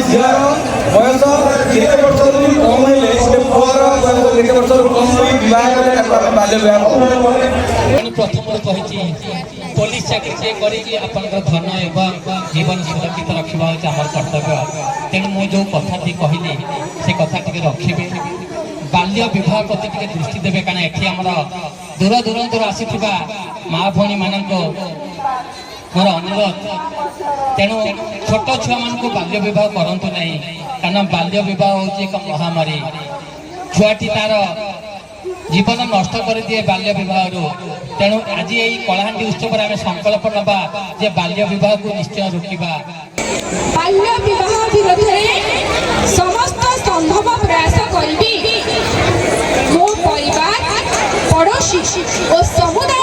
ଝିଅର ବୟସ କେତେ ବର୍ଷରୁ କମ୍ ହେଲେ ଗୋଟେ ପୁଅର ବୟସ କେତେ ବର୍ଷରୁ କମ୍ ହୋଇ ବିବାହ କଲେ ତାକୁ ଆମେ ବାଲ୍ୟ ବିବାହ ପ୍ରଥମରୁ କହିଛି ପୋଲିସ ଚାକିରି କରିକି ଆପଣଙ୍କର ଧନ ଏବଂ ଜୀବନ ସୁରକ୍ଷିତ ରଖିବା ହେଉଛି ଆମର କର୍ତ୍ତବ୍ୟ। ତେଣୁ ମୁଁ ଯେଉଁ କଥାଟି କହିଲି ସେ କଥା ଟିକେ ରଖିବେ। ବାଲ୍ୟ ବିବାହ ପ୍ରତି ଟିକେ ଦୃଷ୍ଟି ଦେବେ, କାରଣ ଏଠି ଆମର ଦୂର ଦୂରାନ୍ତରୁ ଆସିଥିବା ମା ଭଉଣୀ ମାନଙ୍କ ମୋର ଅନୁରୋଧ। ତେଣୁ ଛୋଟ ଛୁଆମାନଙ୍କୁ ବାଲ୍ୟ ବିବାହ କରନ୍ତୁ ନାହିଁ, କାରଣ ବାଲ୍ୟ ବିବାହ ହେଉଛି ଏକ ମହାମାରୀ। ଛୁଆଟି ତାର ଜୀବନ ନଷ୍ଟ କରିଦିଏ ବାଲ୍ୟ ବିବାହରୁ। ତେଣୁ ଆଜି ଏହି କଳାହାଣ୍ଡି ଉତ୍ସବରେ ଆମେ ସଂକଳ୍ପ ନେବା ଯେ ବାଲ୍ୟ ବିବାହକୁ ନିଶ୍ଚୟ ରୋକିବା। ବାଲ୍ୟ ବିବାହ ବିରୋଧରେ ସମସ୍ତ ସମ୍ଭବ ପ୍ରୟାସ କରିବି। ମୋ ପରିବାର, ପଡ଼ୋଶୀ ଓ ସମୁଦାୟ